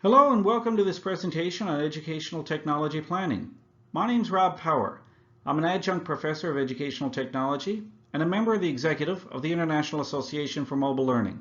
Hello and welcome to this presentation on educational technology planning. My name is Rob Power. I'm an adjunct professor of educational technology and a member of the executive of the International Association for Mobile Learning.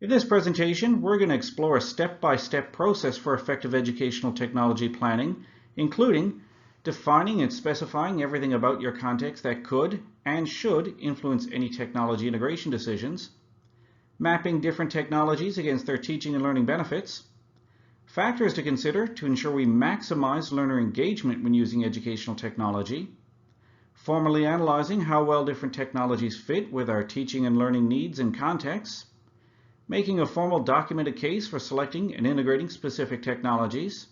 In this presentation, we're going to explore a step-by-step process for effective educational technology planning, including defining and specifying everything about your context that could and should influence any technology integration decisions, mapping different technologies against their teaching and learning benefits, factors to consider to ensure we maximize learner engagement when using educational technology, formally analyzing how well different technologies fit with our teaching and learning needs and contexts, making a formal documented case for selecting and integrating specific technologies,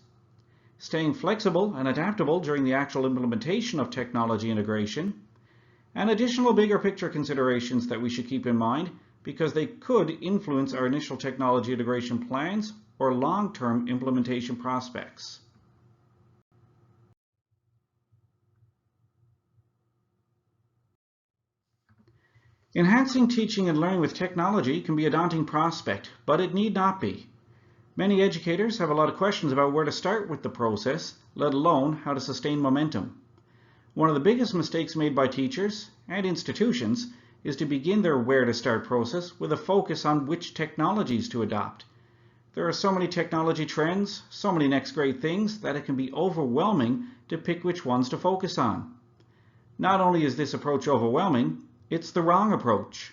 staying flexible and adaptable during the actual implementation of technology integration, and additional bigger picture considerations that we should keep in mind because they could influence our initial technology integration plans or long-term implementation prospects. Enhancing teaching and learning with technology can be a daunting prospect, but it need not be. Many educators have a lot of questions about where to start with the process, let alone how to sustain momentum. One of the biggest mistakes made by teachers and institutions is to begin their where to start process with a focus on which technologies to adopt. There are so many technology trends, so many next great things, that it can be overwhelming to pick which ones to focus on. Not only is this approach overwhelming, it's the wrong approach.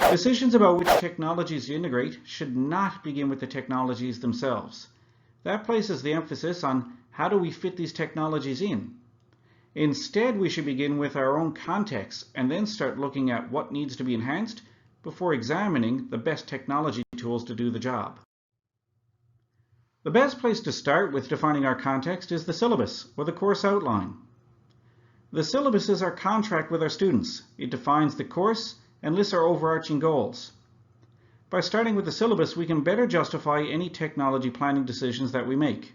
Decisions about which technologies to integrate should not begin with the technologies themselves. That places the emphasis on how do we fit these technologies in. Instead, we should begin with our own context and then start looking at what needs to be enhanced before examining the best technology tools to do the job. The best place to start with defining our context is the syllabus, or the course outline. The syllabus is our contract with our students. It defines the course and lists our overarching goals. By starting with the syllabus, we can better justify any technology planning decisions that we make.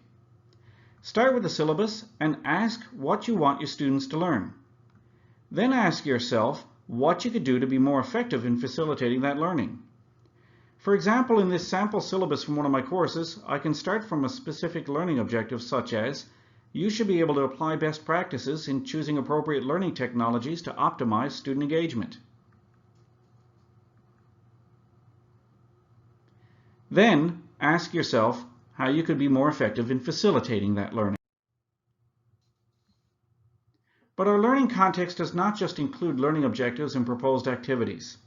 Start with the syllabus and ask what you want your students to learn. Then ask yourself what you could do to be more effective in facilitating that learning. For example, in this sample syllabus from one of my courses, I can start from a specific learning objective such as, you should be able to apply best practices in choosing appropriate learning technologies to optimize student engagement. Then ask yourself how you could be more effective in facilitating that learning. But our learning context does not just include learning objectives and proposed activities.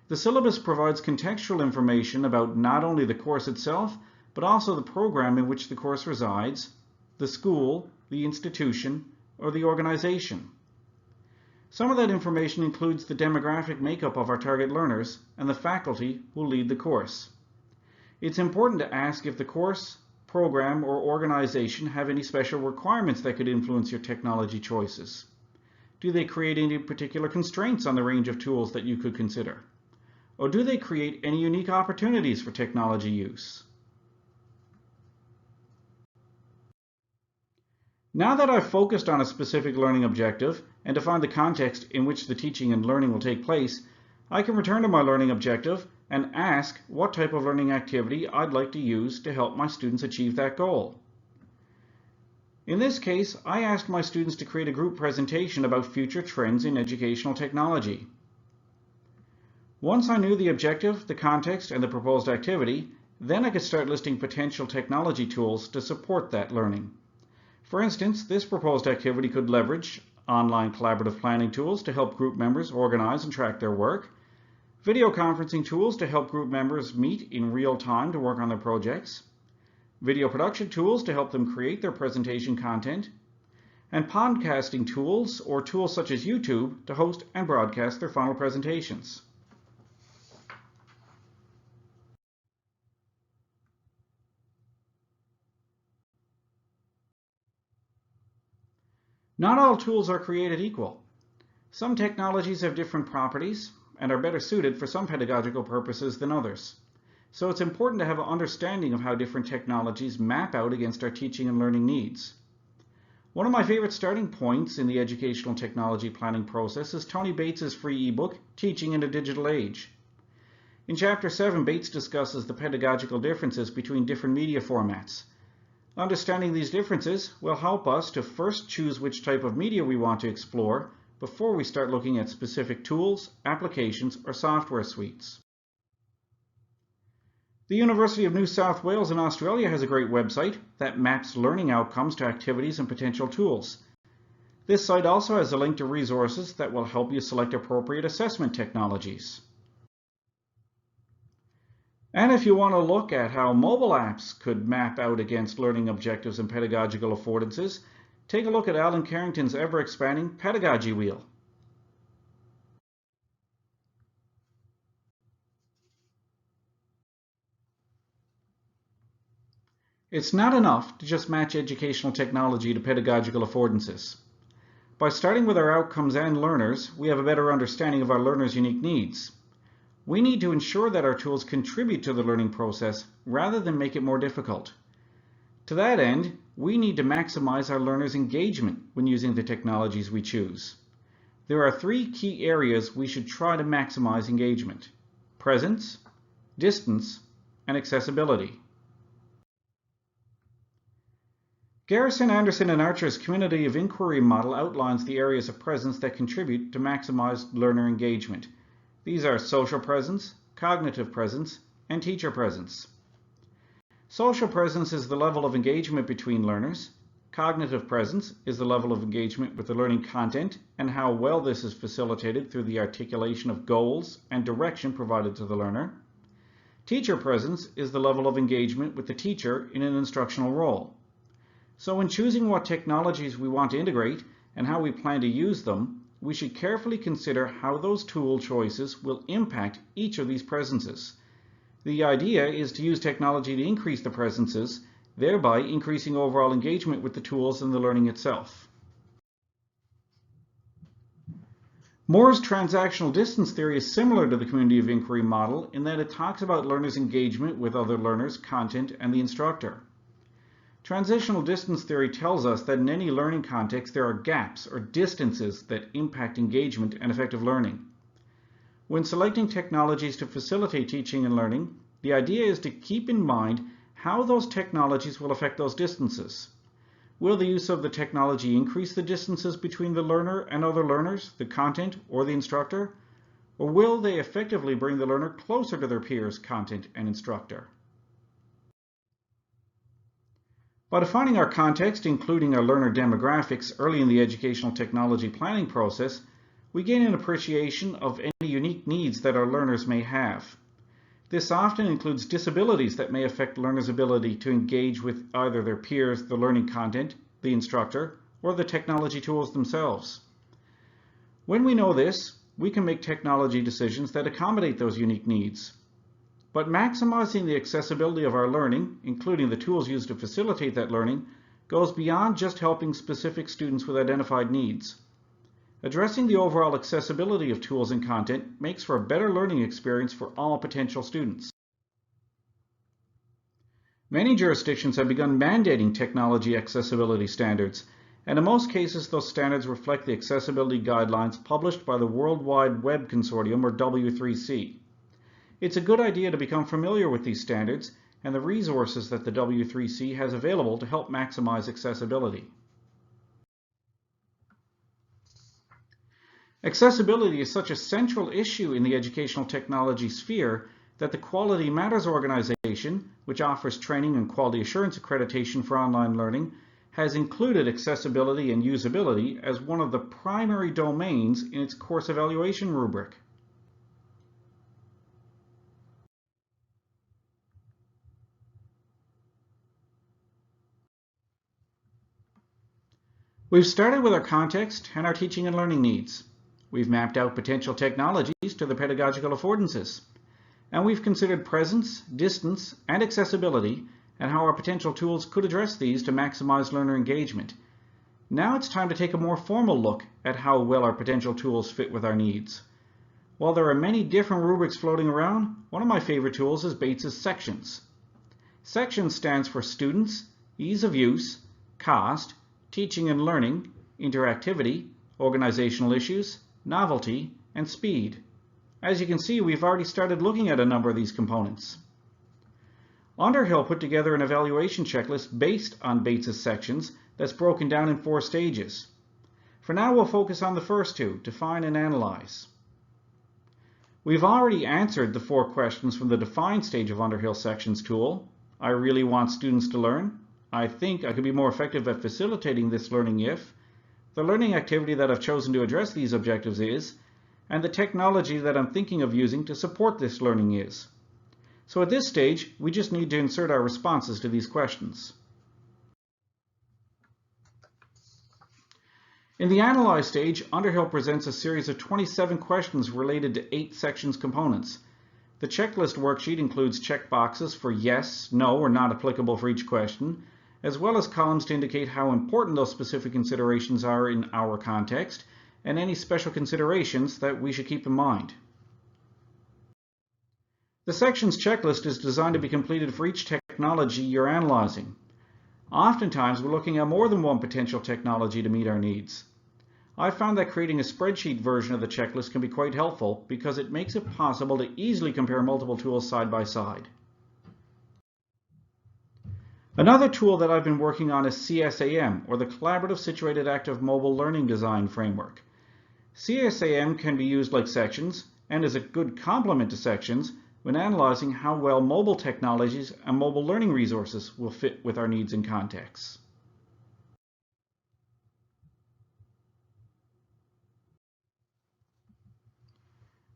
The syllabus provides contextual information about not only the course itself, but also the program in which the course resides, the school, the institution, or the organization. Some of that information includes the demographic makeup of our target learners and the faculty who lead the course. It's important to ask if the course, program, or organization have any special requirements that could influence your technology choices. Do they create any particular constraints on the range of tools that you could consider? Or do they create any unique opportunities for technology use? Now that I've focused on a specific learning objective and defined the context in which the teaching and learning will take place, I can return to my learning objective and ask what type of learning activity I'd like to use to help my students achieve that goal. In this case, I asked my students to create a group presentation about future trends in educational technology. Once I knew the objective, the context, and the proposed activity, then I could start listing potential technology tools to support that learning. For instance, this proposed activity could leverage online collaborative planning tools to help group members organize and track their work, video conferencing tools to help group members meet in real time to work on their projects, video production tools to help them create their presentation content, and podcasting tools or tools such as YouTube to host and broadcast their final presentations. Not all tools are created equal. Some technologies have different properties and are better suited for some pedagogical purposes than others. So it's important to have an understanding of how different technologies map out against our teaching and learning needs. One of my favorite starting points in the educational technology planning process is Tony Bates's free ebook, Teaching in a Digital Age. In Chapter 7, Bates discusses the pedagogical differences between different media formats. Understanding these differences will help us to first choose which type of media we want to explore before we start looking at specific tools, applications, or software suites. The University of New South Wales in Australia has a great website that maps learning outcomes to activities and potential tools. This site also has a link to resources that will help you select appropriate assessment technologies. And if you want to look at how mobile apps could map out against learning objectives and pedagogical affordances, take a look at Alan Carrington's ever-expanding Pedagogy Wheel. It's not enough to just match educational technology to pedagogical affordances. By starting with our outcomes and learners, we have a better understanding of our learners' unique needs. We need to ensure that our tools contribute to the learning process rather than make it more difficult. To that end, we need to maximize our learners' engagement when using the technologies we choose. There are 3 key areas we should try to maximize engagement: presence, distance, and accessibility. Garrison, Anderson, and Archer's Community of Inquiry model outlines the areas of presence that contribute to maximize learner engagement. These are social presence, cognitive presence, and teacher presence. Social presence is the level of engagement between learners. Cognitive presence is the level of engagement with the learning content and how well this is facilitated through the articulation of goals and direction provided to the learner. Teacher presence is the level of engagement with the teacher in an instructional role. So when choosing what technologies we want to integrate and how we plan to use them, we should carefully consider how those tool choices will impact each of these presences. The idea is to use technology to increase the presences, thereby increasing overall engagement with the tools and the learning itself. Moore's transactional distance theory is similar to the community of inquiry model in that it talks about learners' engagement with other learners, content, and the instructor. Transitional distance theory tells us that in any learning context there are gaps or distances that impact engagement and effective learning. When selecting technologies to facilitate teaching and learning, the idea is to keep in mind how those technologies will affect those distances. Will the use of the technology increase the distances between the learner and other learners, the content, or the instructor? Or will they effectively bring the learner closer to their peers, content, and instructor? By defining our context, including our learner demographics, early in the educational technology planning process, we gain an appreciation of any unique needs that our learners may have. This often includes disabilities that may affect learners' ability to engage with either their peers, the learning content, the instructor, or the technology tools themselves. When we know this, we can make technology decisions that accommodate those unique needs. But maximizing the accessibility of our learning, including the tools used to facilitate that learning, goes beyond just helping specific students with identified needs. Addressing the overall accessibility of tools and content makes for a better learning experience for all potential students. Many jurisdictions have begun mandating technology accessibility standards, and in most cases those standards reflect the accessibility guidelines published by the World Wide Web Consortium, or W3C. It's a good idea to become familiar with these standards and the resources that the W3C has available to help maximize accessibility. Accessibility is such a central issue in the educational technology sphere that the Quality Matters organization, which offers training and quality assurance accreditation for online learning, has included accessibility and usability as one of the primary domains in its course evaluation rubric. We've started with our context and our teaching and learning needs. We've mapped out potential technologies to the pedagogical affordances. And we've considered presence, distance, and accessibility, and how our potential tools could address these to maximize learner engagement. Now it's time to take a more formal look at how well our potential tools fit with our needs. While there are many different rubrics floating around, one of my favorite tools is Bates's Sections. Sections stands for Students, Ease of Use, Cost, Teaching and Learning, Interactivity, Organizational Issues, Novelty, and Speed. As you can see, we've already started looking at a number of these components. Underhill put together an evaluation checklist based on Bates's sections that's broken down in 4 stages. For now, we'll focus on the first 2, define and analyze. We've already answered the 4 questions from the define stage of Underhill sections tool. I really want students to learn. I think I could be more effective at facilitating this learning if. The learning activity that I've chosen to address these objectives is, and the technology that I'm thinking of using to support this learning is. So at this stage, we just need to insert our responses to these questions. In the Analyze stage, Underhill presents a series of 27 questions related to 8 sections components. The checklist worksheet includes checkboxes for yes, no, or not applicable for each question, as well as columns to indicate how important those specific considerations are in our context, and any special considerations that we should keep in mind. The sections checklist is designed to be completed for each technology you're analyzing. Oftentimes, we're looking at more than one potential technology to meet our needs. I found that creating a spreadsheet version of the checklist can be quite helpful because it makes it possible to easily compare multiple tools side by side. Another tool that I've been working on is CSAM, or the Collaborative Situated Active Mobile Learning Design Framework. CSAM can be used like sections and is a good complement to sections when analyzing how well mobile technologies and mobile learning resources will fit with our needs and contexts.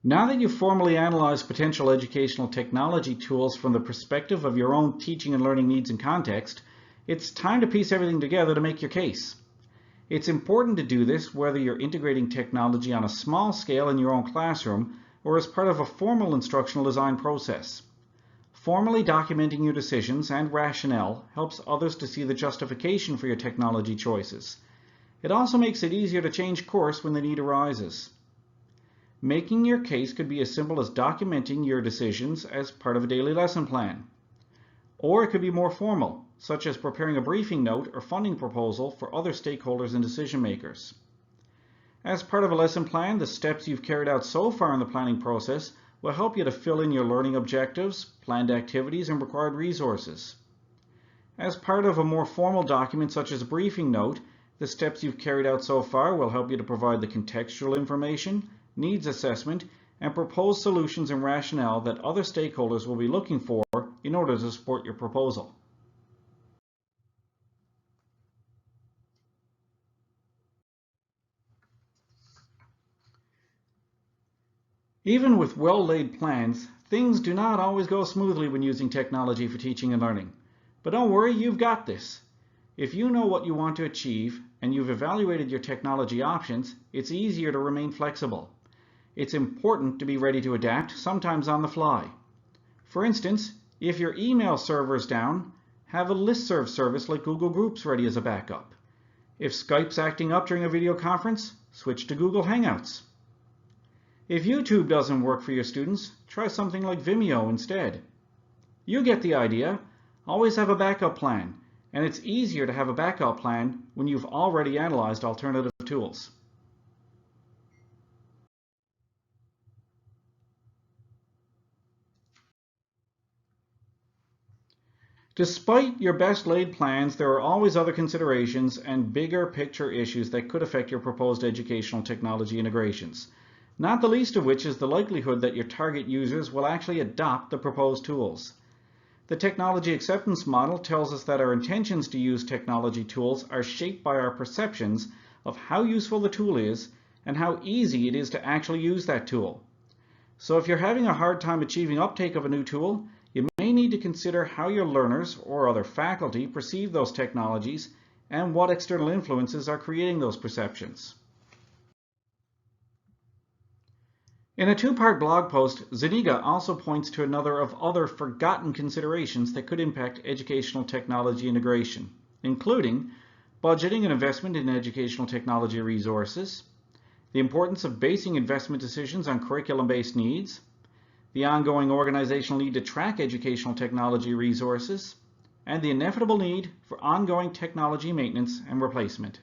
Now that you've formally analyzed potential educational technology tools from the perspective of your own teaching and learning needs and context, it's time to piece everything together to make your case. It's important to do this whether you're integrating technology on a small scale in your own classroom or as part of a formal instructional design process. Formally documenting your decisions and rationale helps others to see the justification for your technology choices. It also makes it easier to change course when the need arises. Making your case could be as simple as documenting your decisions as part of a daily lesson plan. Or it could be more formal, such as preparing a briefing note or funding proposal for other stakeholders and decision makers. As part of a lesson plan, the steps you've carried out so far in the planning process will help you to fill in your learning objectives, planned activities, and required resources. As part of a more formal document such as a briefing note, the steps you've carried out so far will help you to provide the contextual information, needs assessment, and propose solutions and rationale that other stakeholders will be looking for in order to support your proposal. Even with well-laid plans, things do not always go smoothly when using technology for teaching and learning. But don't worry, you've got this. If you know what you want to achieve and you've evaluated your technology options, it's easier to remain flexible. It's important to be ready to adapt, sometimes on the fly. For instance, if your email server is down, have a listserv service like Google Groups ready as a backup. If Skype's acting up during a video conference, switch to Google Hangouts. If YouTube doesn't work for your students, try something like Vimeo instead. You get the idea. Always have a backup plan, and it's easier to have a backup plan when you've already analyzed alternative tools. Despite your best laid plans, there are always other considerations and bigger picture issues that could affect your proposed educational technology integrations, not the least of which is the likelihood that your target users will actually adopt the proposed tools. The technology acceptance model tells us that our intentions to use technology tools are shaped by our perceptions of how useful the tool is and how easy it is to actually use that tool. So if you're having a hard time achieving uptake of a new tool, you may need to consider how your learners or other faculty perceive those technologies and what external influences are creating those perceptions. In a 2-part blog post, Zuniga also points to another of other forgotten considerations that could impact educational technology integration, including budgeting and investment in educational technology resources, the importance of basing investment decisions on curriculum-based needs, the ongoing organizational need to track educational technology resources, and the inevitable need for ongoing technology maintenance and replacement.